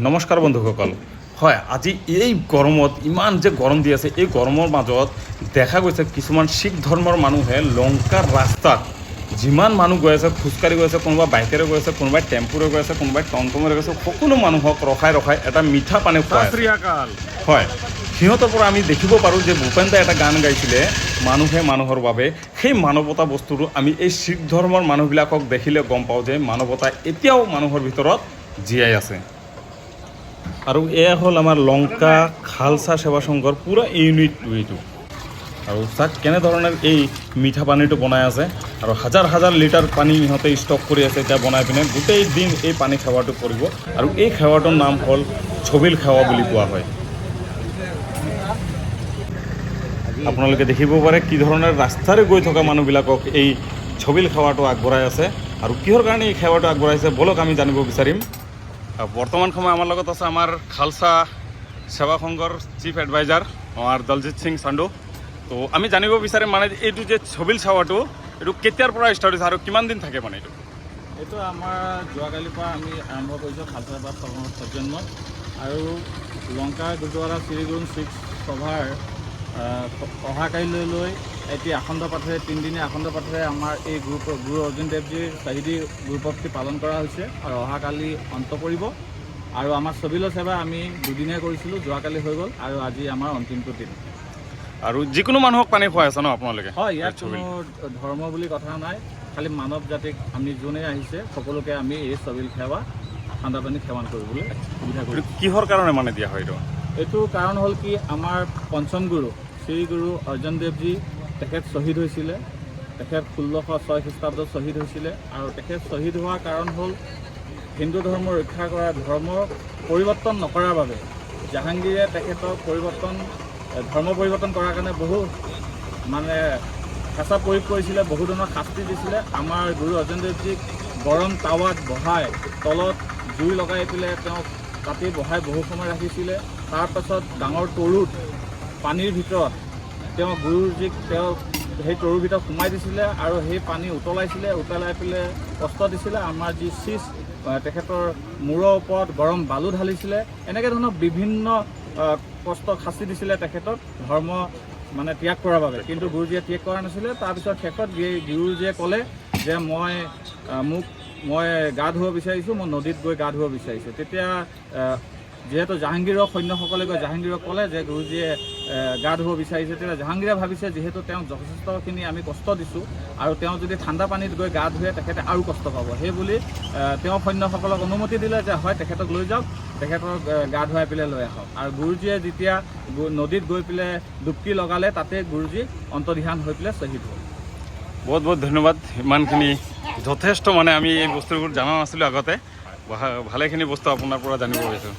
নমস্কাৰ বন্ধুসকল। হয়, আজি এই গৰমত ইমান যে গৰম দি আছে, এই গৰমৰ মাজত দেখা গৈছে কিছুমান শিখ ধৰ্মৰ মানুহে লংকাৰ ৰাস্তাত যিমান মানুহ গৈ আছে, খোজকাঢ়ি গৈ আছে, কোনোবা বাইকেৰে গৈ আছে, কোনোবাই টেম্পুৰে গৈ আছে, কোনোবাই টমটমেৰে গৈছে, সকলো মানুহক ৰখাই এটা মিঠা পানী খুৱাই আছে। হয়, সিহঁতৰ পৰা আমি দেখিব পাৰোঁ যে ভূপেন দাই এটা গান গাইছিলে, মানুহে মানুহৰ বাবে। সেই মানৱতা বস্তুটো আমি এই শিখ ধৰ্মৰ মানুহবিলাকক দেখিলে গম পাওঁ যে মানৱতা এতিয়াও মানুহৰ ভিতৰত জীয়াই আছে। আৰু এয়া হ'ল আমাৰ লংকা খালসা সেৱা সংঘৰ পূৰা ইউনিটটো এইটো। আৰু চাওক কেনেধৰণে এই মিঠা পানীটো বনাই আছে, আৰু হাজাৰ হাজাৰ লিটাৰ পানী ইহঁতে ষ্টক কৰি আছে এতিয়া বনাই পিনে গোটেই দিন এই পানী সেৱাটো কৰিব। আৰু এই সেৱাটোৰ নাম হ'ল ছবিল সেৱা বুলি কোৱা হয়। আপোনালোকে দেখিব পাৰে কি ধৰণে ৰাস্তাৰে গৈ থকা মানুহবিলাকক এই ছবিল সেৱাটো আগবঢ়াই আছে। আৰু কিহৰ কাৰণে এই সেৱাটো আগবঢ়াইছে বলক আমি জানিব বিচাৰিম। বৰ্তমান সময় আমাৰ লগত আছে আমাৰ খালসা সেৱা সংঘৰ চিফ এডভাইজাৰ আমাৰ দলজিৎ সিং চাণ্ডু। তো আমি জানিব বিচাৰিম মানে এইটো যে ছবিল সেৱাটো এইটো কেতিয়াৰ পৰা ষ্টাৰ্ট হৈছে আৰু কিমান দিন থাকে মানে এইটো আমাৰ যোৱাকালিৰ পৰা আমি আৰম্ভ কৰিছোঁ খালসা সেৱা সংঘৰ সৌজন্যত। আৰু লংকা গুৰুদ্বাৰা শ্ৰী গুৰু শিখ সভাৰ অহাকালিলৈ এটি আখণ্ড পাঠেৰে 3 দিনীয়া আখণ্ড পাঠেৰে আমাৰ এই গুৰু অৰ্জুন দেৱজীৰ চাহিদী গুৰুপক্ষী পালন কৰা হৈছে আৰু অহাকালি অন্ত পৰিব। আৰু আমাৰ ছবিলৰ সেৱা আমি 2 দিনীয়া কৰিছিলোঁ, যোৱাকালি হৈ গ'ল আৰু আজি আমাৰ অন্তিমটো দিন। আৰু যিকোনো মানুহক পানী খুৱাই আছে ন আপোনালোকে? হয়, ইয়াত কোনো ধৰ্ম বুলি কথা নাই, খালি মানৱ জাতিক আমি যোনে আহিছে সকলোকে আমি এই ছবিল সেৱা ঠাণ্ডা পানী সেৱান কৰিবলৈ সুবিধা কৰিছোঁ। কিহৰ কাৰণে মানে দিয়া হয় এইটো কাৰণ হ'ল কি, আমাৰ পঞ্চম গুৰু শ্ৰী গুৰু অৰ্জুন দেৱজী তেখেত শ্বহীদ হৈছিলে। তেখেত 1606 খ্ৰীষ্টাব্দত শ্বহীদ হৈছিলে। আৰু তেখেত শ্বহীদ হোৱাৰ কাৰণ হ'ল হিন্দু ধৰ্ম ৰক্ষা কৰা, ধৰ্ম পৰিৱৰ্তন নকৰাৰ বাবে জাহাংগীৰে তেখেতক ধৰ্ম পৰিৱৰ্তন কৰাৰ কাৰণে বহু মানে হেঁচা প্ৰয়োগ কৰিছিলে, বহু ধৰণৰ শাস্তি দিছিলে। আমাৰ গুৰু অৰ্জুন দেৱজীক গৰম টাৱাত বহাই তলত জুই লগাই পেলাই তেওঁক তাতে বহাই বহু সময় ৰাখিছিলে। তাৰপাছত ডাঙৰ তৰুত পানীৰ ভিতৰত গুৰুজীক সেই তৰুৰ ভিতৰত সোমাই দিছিলে আৰু সেই পানী উতলাই পেলাই কষ্ট দিছিলে। আমাৰ যি চিজ তেখেতৰ মূৰৰ ওপৰত গৰম বালু ঢালিছিলে, এনেকৈ ধৰণৰ বিভিন্ন কষ্ট শাস্তি দিছিলে তেখেতক ধৰ্ম মানে ত্যাগ কৰাৰ বাবে। কিন্তু গুৰুজীয়ে ত্যাগ কৰা নাছিলে। তাৰপিছত শেষত গুৰুজীয়ে ক'লে যে মই গা ধুব বিচাৰিছোঁ, মই নদীত গৈ গা ধুব বিচাৰিছোঁ। তেতিয়া যিহেতু জাহাংগীৰৰ সৈন্যসকলে গৈ জাহাংগীৰক ক'লে যে গুৰুজীয়ে গা ধুব বিচাৰিছে, তেতিয়া জাহাংগীৰে ভাবিছে যিহেতু তেওঁক যথেষ্টখিনি আমি কষ্ট দিছোঁ আৰু তেওঁ যদি ঠাণ্ডা পানীত গৈ গা ধুৱে তেখেতে আৰু কষ্ট পাব। সেইবুলি তেওঁ সৈন্যসকলক অনুমতি দিলে যে হয় তেখেতক লৈ যাওক, তেখেতক গা ধুৱাই পেলাই লৈ আহক। আৰু গুৰুজীয়ে যেতিয়া নদীত গৈ পেলাই ডুবকি লগালে, তাতে গুৰুজী অন্তৰ্ধান হৈ পেলাই শ্বহীদ হ'ল। বহুত বহুত ধন্যবাদ। ইমানখিনি যথেষ্ট মানে আমি এই বস্তুবোৰ জনা নাছিলোঁ আগতে, ভালেখিনি বস্তু আপোনাৰ পৰা জানিব পাৰিছোঁ।